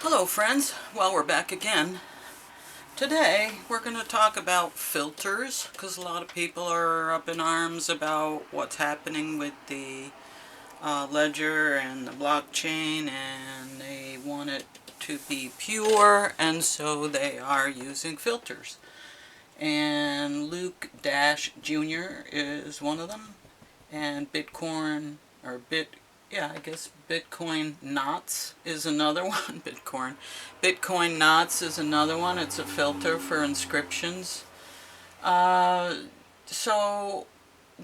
Hello friends, well we're back again. Today we're going to talk about filters because a lot of people are up in arms about what's happening with the ledger and the blockchain, and they want it to be pure, and so they are using filters. And Luke Dash Jr. is one of them, and Bitcoin, or I guess Bitcoin Knots is another one. Bitcoin Knots is another one. It's a filter for inscriptions. So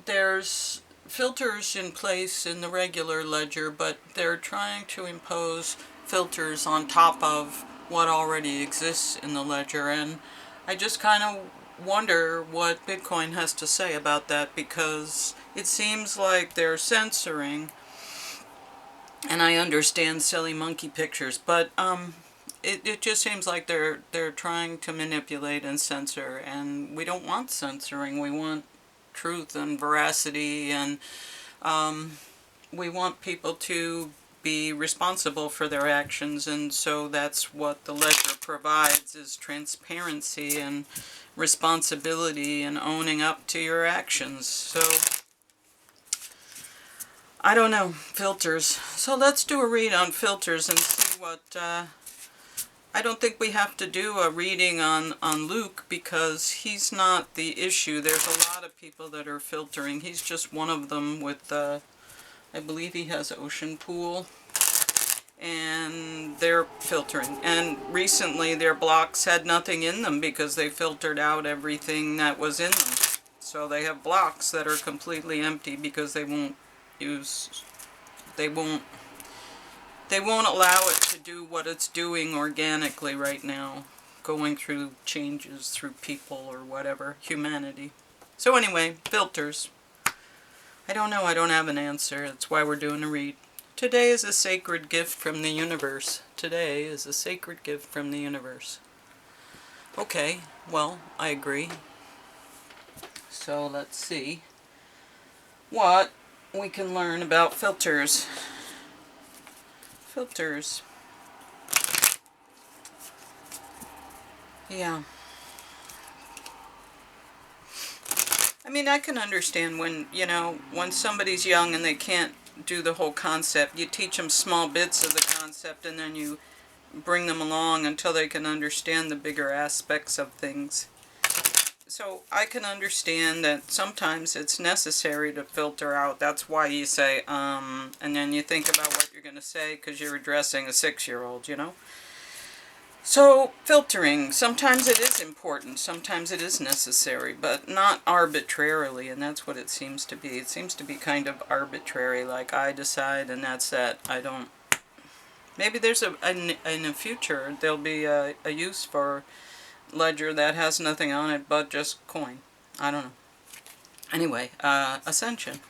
there's filters in place in the regular ledger, but they're trying to impose filters on top of what already exists in the ledger, and I just kind of wonder what Bitcoin has to say about that, because it seems like they're censoring, and I understand silly monkey pictures, but it just seems like they're trying to manipulate and censor, and we don't want censoring. We want truth and veracity, and we want people to be responsible for their actions, and so that's what the ledger provides, is transparency and responsibility and owning up to your actions. So I don't know, filters. So let's do a read on filters and see what I don't think we have to do a reading on Luke, because he's not the issue. There's a lot of people that are filtering. He's just one of them with, I believe he has Ocean Pool, and they're filtering. And recently their blocks had nothing in them because they filtered out everything that was in them. So they have blocks that are completely empty because they won't allow it to do what it's doing organically right now, going through changes through people or whatever, humanity. So anyway, filters. I don't know, I don't have an answer. That's why we're doing a read. Today is a sacred gift from the universe. Today is a sacred gift from the universe. Okay, well, I agree. So let's see what we can learn about filters. Filters. Yeah. I mean, I can understand when, when somebody's young and they can't do the whole concept. You teach them small bits of the concept, and then you bring them along until they can understand the bigger aspects of things. So I can understand that sometimes it's necessary to filter out. That's why you say, and then you think about what you're going to say because you're addressing a 6-year-old, So, filtering, sometimes it is important, sometimes it is necessary, but not arbitrarily, and that's what it seems to be. It seems to be kind of arbitrary, like I decide and that's that. I don't... Maybe there's in the future, there'll be a use for ledger that has nothing on it but just coin. I don't know. Anyway, Ascension.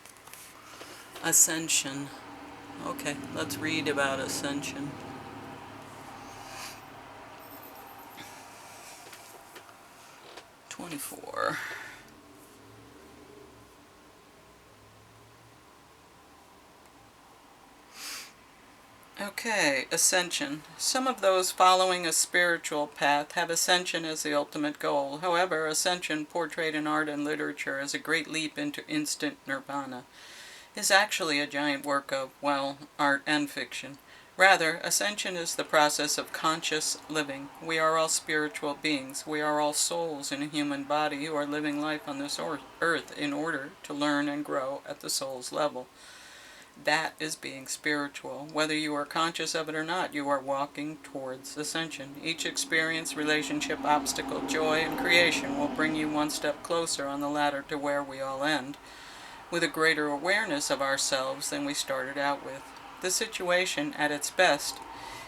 Ascension. Okay, let's read about Ascension. '24. Okay, Ascension. Some of those following a spiritual path have ascension as the ultimate goal. However, ascension, portrayed in art and literature as a great leap into instant nirvana, is actually a giant work of, well, art and fiction. Rather, ascension is the process of conscious living. We are all spiritual beings. We are all souls in a human body who are living life on this earth in order to learn and grow at the soul's level. That is being spiritual. Whether you are conscious of it or not, you are walking towards ascension. Each experience, relationship, obstacle, joy, and creation will bring you one step closer on the ladder to where we all end, with a greater awareness of ourselves than we started out with. The situation, at its best,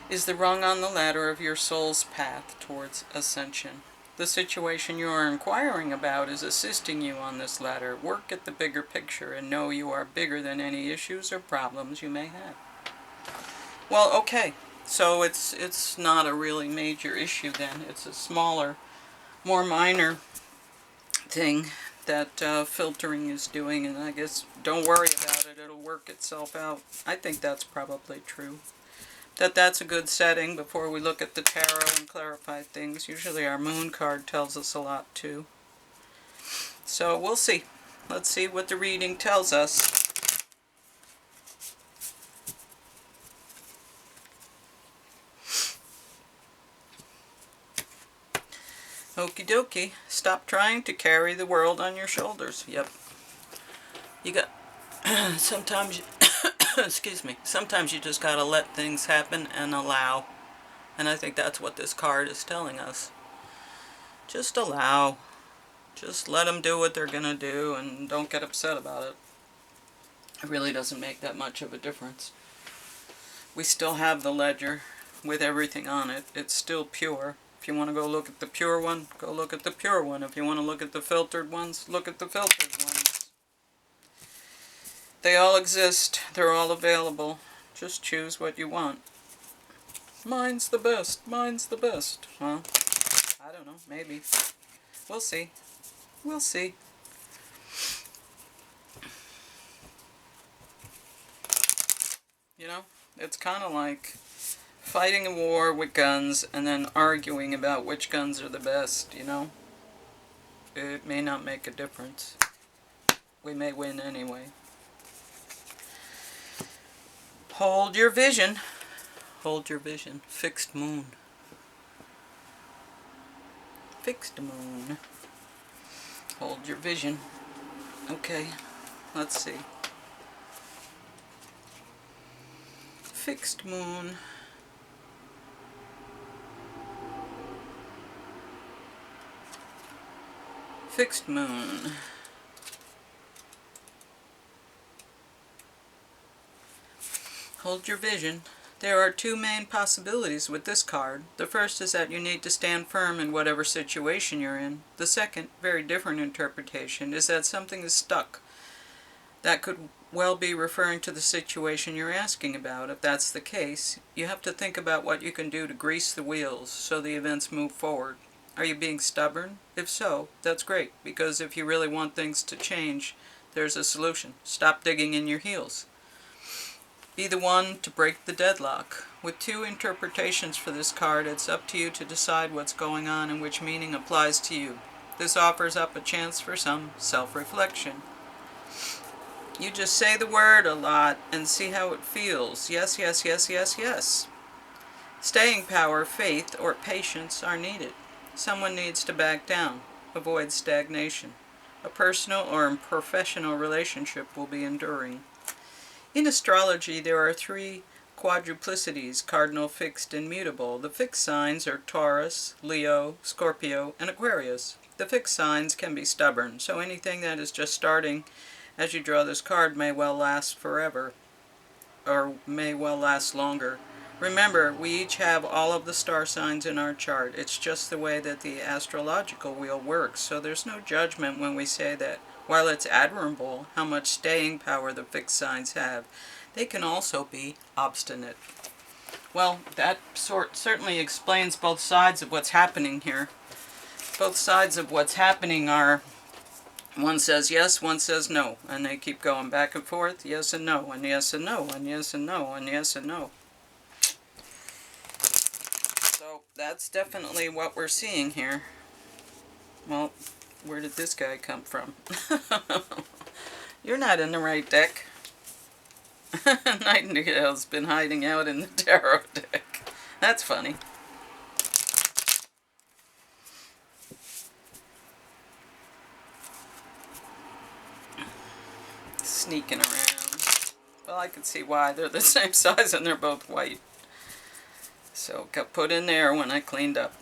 is the rung on the ladder of your soul's path towards ascension. The situation you are inquiring about is assisting you on this ladder. Work at the bigger picture and know you are bigger than any issues or problems you may have. Well, okay, so it's not a really major issue then. It's a smaller, more minor thing that filtering is doing, and I guess don't worry about it, it'll work itself out. I think that's probably true. that that's a good setting before we look at the tarot and clarify things. Usually our moon card tells us a lot too. So we'll see. Let's see what the reading tells us. Okie dokie. Stop trying to carry the world on your shoulders. Yep. You got... sometimes... excuse me. Sometimes you just gotta let things happen and allow. And I think that's what this card is telling us. Just allow. Just let them do what they're gonna do and don't get upset about it. It really doesn't make that much of a difference. We still have the ledger with everything on it. It's still pure. If you want to go look at the pure one, go look at the pure one. If you want to look at the filtered ones, look at the filtered ones. They all exist. They're all available. Just choose what you want. Mine's the best. Mine's the best. Well, I don't know. Maybe. We'll see. We'll see. You know, it's kind of like fighting a war with guns and then arguing about which guns are the best, you know? It may not make a difference. We may win anyway. Hold your vision. Hold your vision. Fixed moon. Fixed moon. Hold your vision. Okay, let's see. Fixed moon. Fixed moon. Hold your vision. There are two main possibilities with this card. The first is that you need to stand firm in whatever situation you're in. The second, very different interpretation, is that something is stuck. That could well be referring to the situation you're asking about. If that's the case, you have to think about what you can do to grease the wheels so the events move forward. Are you being stubborn? If so, that's great, because if you really want things to change, there's a solution. Stop digging in your heels. Be the one to break the deadlock. With two interpretations for this card, it's up to you to decide what's going on and which meaning applies to you. This offers up a chance for some self-reflection. You just say the word a lot and see how it feels. Yes, yes, yes, yes, yes. Staying power, faith, or patience are needed. Someone needs to back down. Avoid stagnation. A personal or professional relationship will be enduring. In astrology, there are three quadruplicities, cardinal, fixed, and mutable. The fixed signs are Taurus, Leo, Scorpio, and Aquarius. The fixed signs can be stubborn, so anything that is just starting as you draw this card may well last forever, or may well last longer. Remember, we each have all of the star signs in our chart. It's just the way that the astrological wheel works, so there's no judgment when we say that while it's admirable how much staying power the fixed signs have, they can also be obstinate. Well, that certainly explains both sides of what's happening here. Both sides of what's happening are, one says yes, one says no, and they keep going back and forth, yes and no, and yes and no, and yes and no, and yes and no. So that's definitely what we're seeing here. Well, where did this guy come from? You're not in the right deck. Nightingale's been hiding out in the tarot deck. That's funny. Sneaking around. Well, I can see why. They're the same size and they're both white. So got put in there when I cleaned up.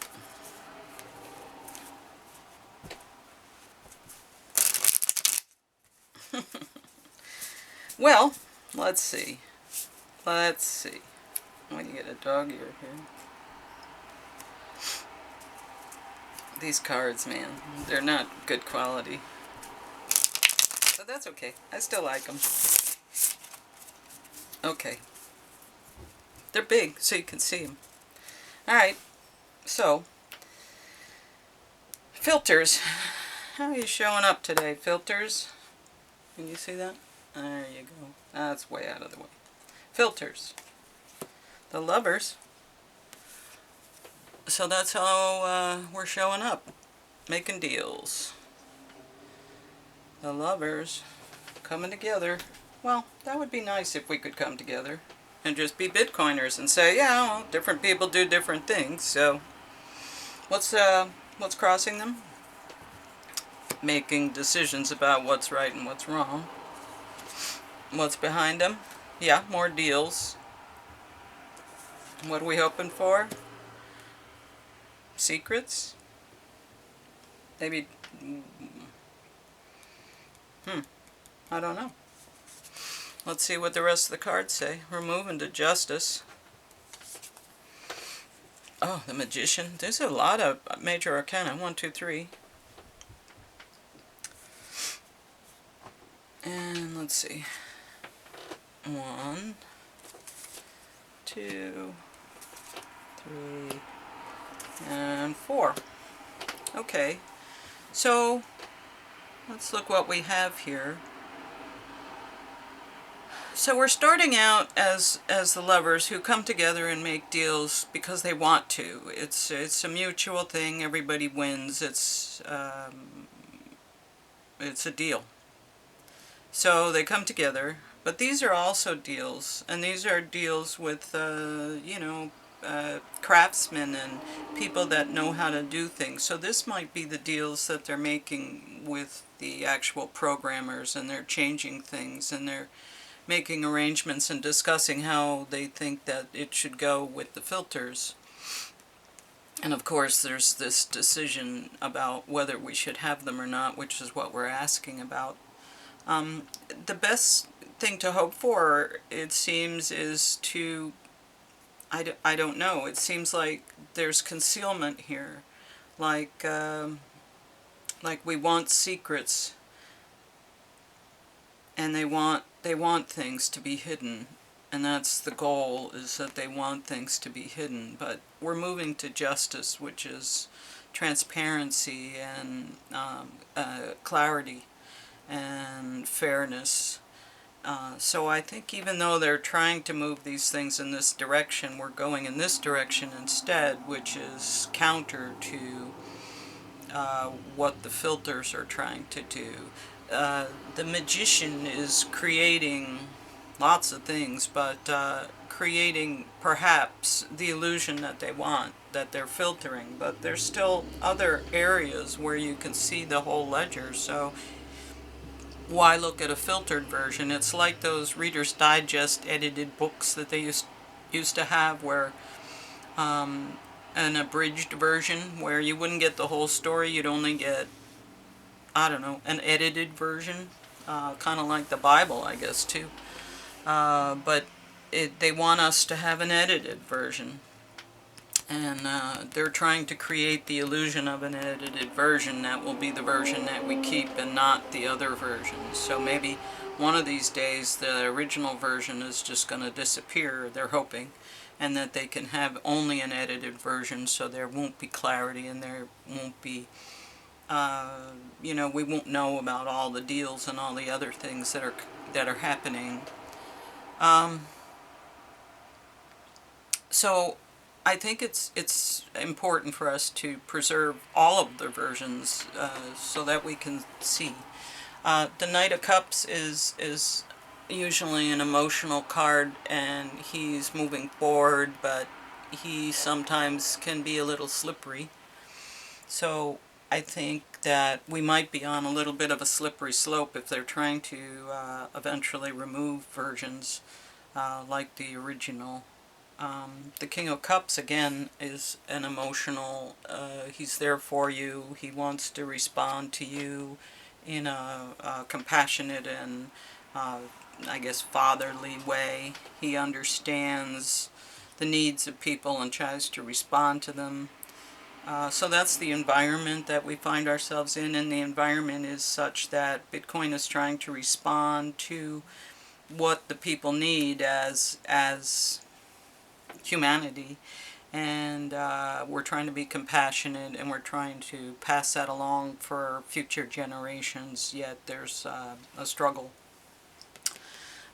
Well, let's see. Let's see. When you get a dog ear here. These cards, man, they're not good quality. But that's okay. I still like them. Okay. They're big, so you can see them. Alright, so, filters. How are you showing up today, filters? Can you see that? There you go. That's way out of the way. Filters. the Lovers. So that's how we're showing up, making deals. The Lovers coming together. Well, that would be nice if we could come together and just be Bitcoiners and say, yeah, well, different people do different things. So what's crossing them? Making decisions about what's right and what's wrong. What's behind them? Yeah, more deals. What are we hoping for? Secrets? Maybe, I don't know. Let's see what the rest of the cards say. We're moving to Justice. Oh, the Magician. There's a lot of major arcana. 1, 2, 3. And let's see. 1, 2, 3, and 4. Okay. So, let's look what we have here. So we're starting out as the Lovers who come together and make deals because they want to. It's a mutual thing. Everybody wins. It's a deal. So they come together. But these are also deals, and these are deals with craftsmen and people that know how to do things. So this might be the deals that they're making with the actual programmers, and they're changing things, and they're making arrangements and discussing how they think that it should go with the filters. And of course there's this decision about whether we should have them or not, which is what we're asking about. The best thing to hope for, it seems, is to, I don't know, it seems like there's concealment here. Like we want secrets, and they want things to be hidden, and that's the goal, is that they want things to be hidden. But we're moving to Justice, which is transparency and clarity and fairness. So I think even though they're trying to move these things in this direction, we're going in this direction instead, which is counter to what the filters are trying to do. The Magician is creating lots of things, but creating perhaps the illusion that they want, that they're filtering. But there's still other areas where you can see the whole ledger, so why look at a filtered version? It's like those Reader's Digest edited books that they used to have, where an abridged version where you wouldn't get the whole story, you'd only get, I don't know, an edited version, kind of like the Bible, I guess, too. But they want us to have an edited version, and they're trying to create the illusion of an edited version that will be the version that we keep and not the other versions. So maybe one of these days the original version is just going to disappear, they're hoping, and that they can have only an edited version, so there won't be clarity, and there won't be we won't know about all the deals and all the other things that are happening. So I think it's important for us to preserve all of the versions so that we can see. The Knight of Cups is usually an emotional card, and he's moving forward, but he sometimes can be a little slippery. So I think that we might be on a little bit of a slippery slope if they're trying to eventually remove versions like the original. The King of Cups, again, is an emotional, he's there for you, he wants to respond to you in a compassionate and, I guess, fatherly way. He understands the needs of people and tries to respond to them. So that's the environment that we find ourselves in, and the environment is such that Bitcoin is trying to respond to what the people need as humanity, and we're trying to be compassionate, and we're trying to pass that along for future generations, yet there's a struggle.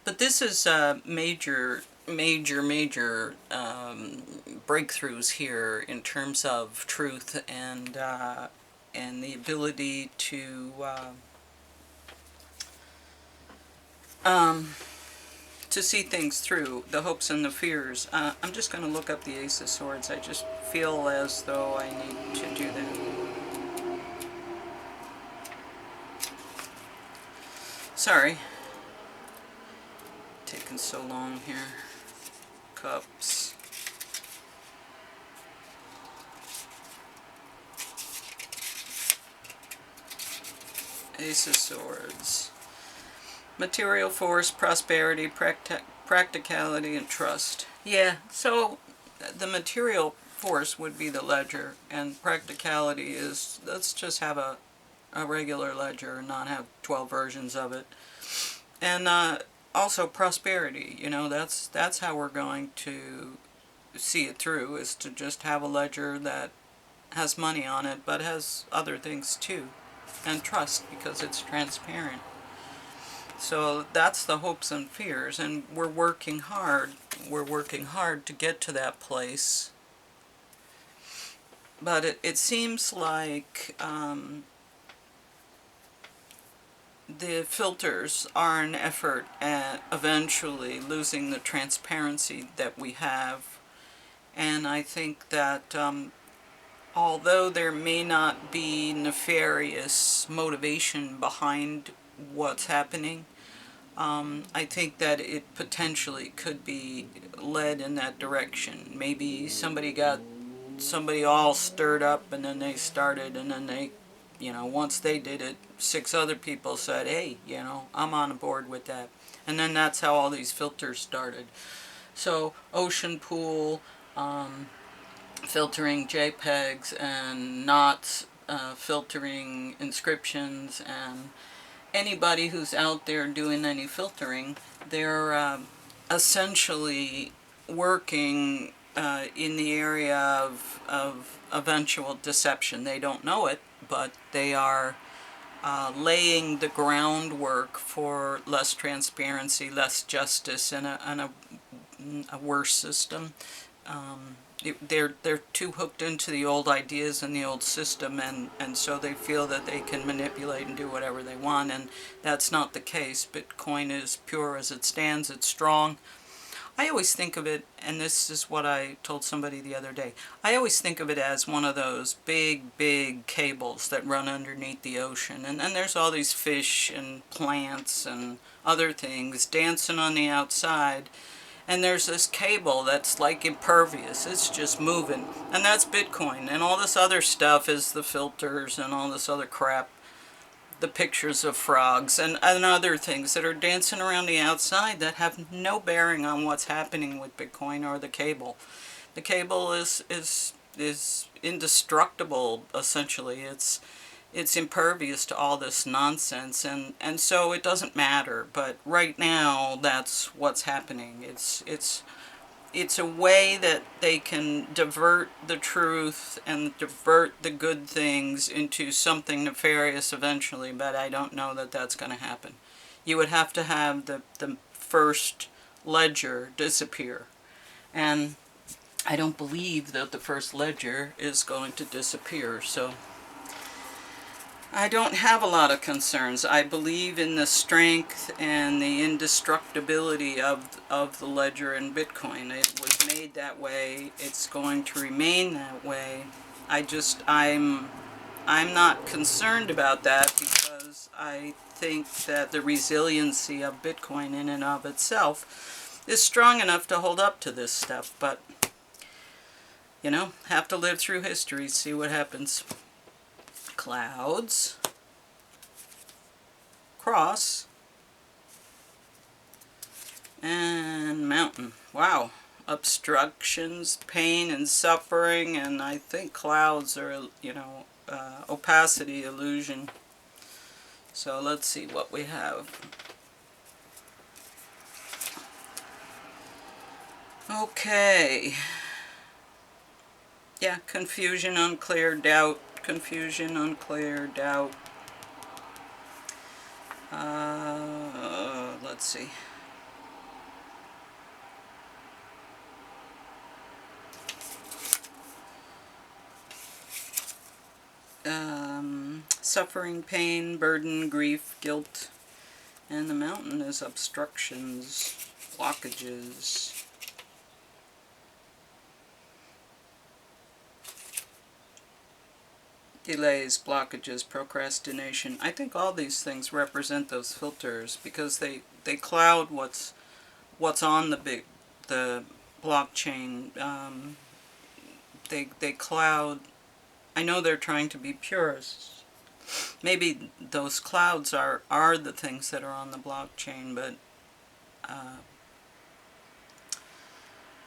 But this is major breakthroughs here in terms of truth and the ability to see things through, the hopes and the fears. I'm just going to look up the Ace of Swords. I just feel as though I need to do that. Sorry. Taking so long here. Cups. Ace of Swords. Material force, prosperity, practicality, and trust. Yeah, so the material force would be the ledger, and practicality is, let's just have a regular ledger and not have 12 versions of it. And also prosperity, you know, that's how we're going to see it through, is to just have a ledger that has money on it, but has other things too. And trust, because it's transparent. So that's the hopes and fears, and we're working hard. We're working hard to get to that place. But it seems like the filters are an effort at eventually losing the transparency that we have. And I think that although there may not be nefarious motivation behind what's happening, I think that it potentially could be led in that direction. Maybe somebody got somebody all stirred up, and then they started, and then they, you know, once they did it, 6 other people said, hey, you know, I'm on board with that. And then that's how all these filters started. So ocean pool, filtering JPEGs, and not filtering inscriptions, and anybody who's out there doing any filtering, they're essentially working in the area of eventual deception. They don't know it, but they are laying the groundwork for less transparency, less justice, and a worse system. They're too hooked into the old ideas and the old system, and so they feel that they can manipulate and do whatever they want, and that's not the case. Bitcoin is pure as it stands. It's strong. I always think of it, and this is what I told somebody the other day, I always think of it as one of those big cables that run underneath the ocean, and then there's all these fish and plants and other things dancing on the outside. And there's this cable that's like impervious. It's just moving. And that's Bitcoin. And all this other stuff is the filters and all this other crap. The pictures of frogs and other things that are dancing around the outside that have no bearing on what's happening with Bitcoin or the cable. The cable is indestructible, essentially. It's impervious to all this nonsense, and so it doesn't matter. But right now, that's what's happening. It's a way that they can divert the truth and divert the good things into something nefarious eventually, but I don't know that that's going to happen. You would have to have the first ledger disappear, and I don't believe that the first ledger is going to disappear, so I don't have a lot of concerns. I believe in the strength and the indestructibility of the ledger in Bitcoin. It was made that way. It's going to remain that way. I'm not concerned about that, because I think that the resiliency of Bitcoin in and of itself is strong enough to hold up to this stuff. But, you know, have to live through history, see what happens. Clouds, cross, and mountain. Wow. Obstructions, pain, and suffering, and I think clouds are, you know, opacity, illusion. So let's see what we have. Okay. Yeah, confusion, unclear, doubt. Confusion, unclear, doubt. Let's see. suffering, pain, burden, grief, guilt. And the mountain is obstructions, blockages. Delays, blockages, procrastination. I think all these things represent those filters because they cloud what's on the blockchain. They cloud. I know they're trying to be purists. Maybe those clouds are the things that are on the blockchain, but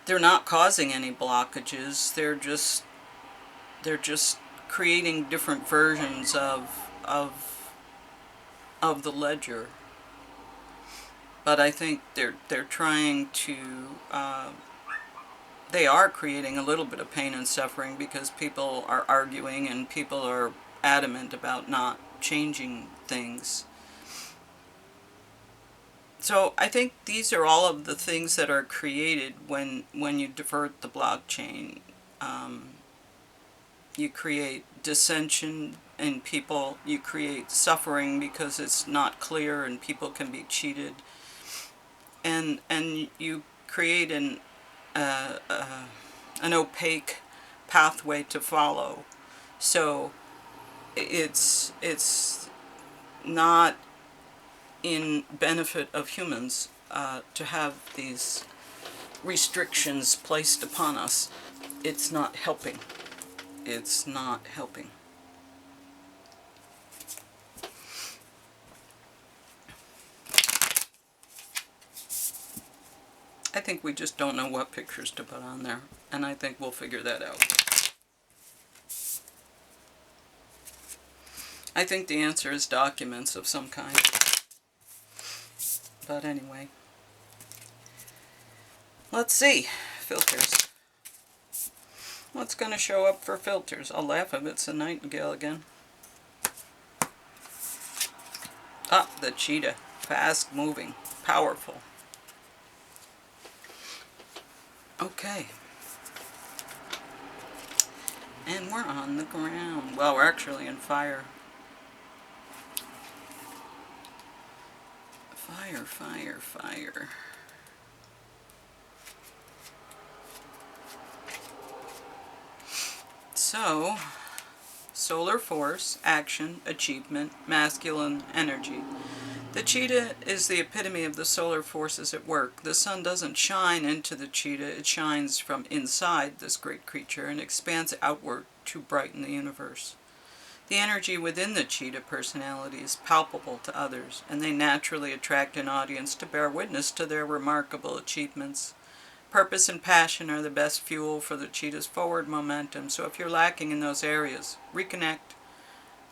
they're not causing any blockages. They're just creating different versions of the ledger. But I think they're trying to they are creating a little bit of pain and suffering because people are arguing and people are adamant about not changing things. So I think these are all of the things that are created when you divert the blockchain. You create dissension in people, you create suffering because it's not clear and people can be cheated, and you create an opaque pathway to follow. So it's not in benefit of humans to have these restrictions placed upon us. It's not helping. It's not helping. I think we just don't know what pictures to put on there, and I think we'll figure that out. I think the answer is documents of some kind. But anyway, let's see. Filters. What's going to show up for filters? I'll laugh if it's a nightingale again. Ah, the cheetah. Fast moving. Powerful. Okay. And we're on the ground. Well, we're actually in fire. Fire, fire, fire. So, solar force, action, achievement, masculine energy. The cheetah is the epitome of the solar forces at work. The sun doesn't shine into the cheetah, it shines from inside this great creature and expands outward to brighten the universe. The energy within the cheetah personality is palpable to others, and they naturally attract an audience to bear witness to their remarkable achievements. Purpose and passion are the best fuel for the cheetah's forward momentum, so if you're lacking in those areas, reconnect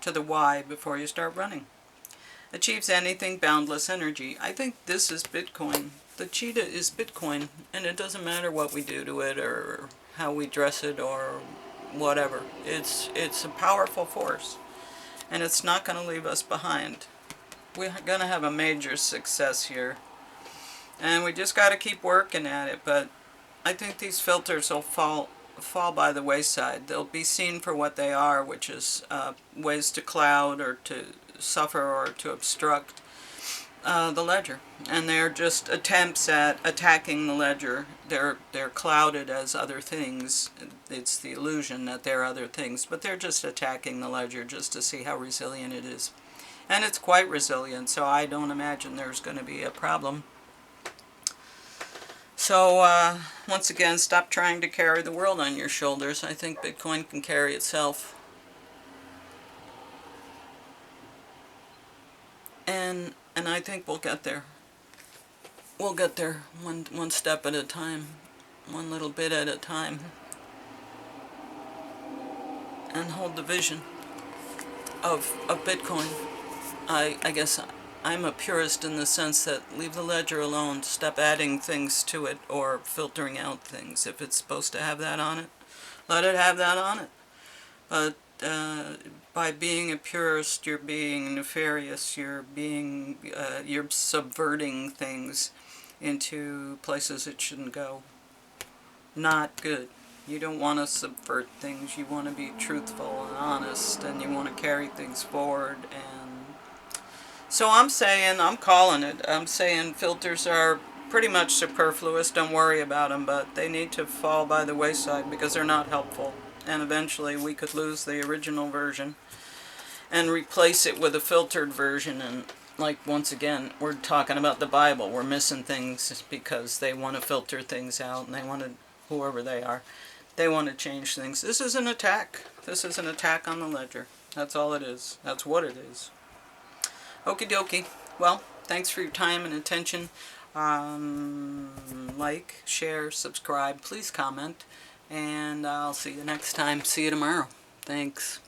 to the why before you start running. Achieves anything, boundless energy. I think this is Bitcoin. The cheetah is Bitcoin, and it doesn't matter what we do to it or how we dress it or whatever. It's a powerful force, and it's not going to leave us behind. We're going to have a major success here, and we just got to keep working at it. But I think these filters will fall by the wayside. They'll be seen for what they are, which is ways to cloud or to suffer or to obstruct the ledger, and they're just attempts at attacking the ledger. They're clouded as other things. It's the illusion that they're other things, but they're just attacking the ledger just to see how resilient it is, and it's quite resilient, so I don't imagine there's going to be a problem. So once again, stop trying to carry the world on your shoulders. I think Bitcoin can carry itself. And I think we'll get there. We'll get there one step at a time, one little bit at a time, and hold the vision of Bitcoin. I guess I'm a purist in the sense that leave the ledger alone, stop adding things to it or filtering out things. If it's supposed to have that on it, let it have that on it. But by being a purist, you're being nefarious. You're subverting things into places it shouldn't go. Not good. You don't want to subvert things. You want to be truthful and honest, and you want to carry things forward. And so I'm calling it. I'm saying filters are pretty much superfluous. Don't worry about them, but they need to fall by the wayside because they're not helpful. And eventually we could lose the original version and replace it with a filtered version. And like, once again, we're talking about the Bible. We're missing things because they want to filter things out, and they want to, whoever they are, they want to change things. This is an attack. This is an attack on the ledger. That's all it is. That's what it is. Okie dokie. Well, thanks for your time and attention. Like, share, subscribe. Please comment. And I'll see you next time. See you tomorrow. Thanks.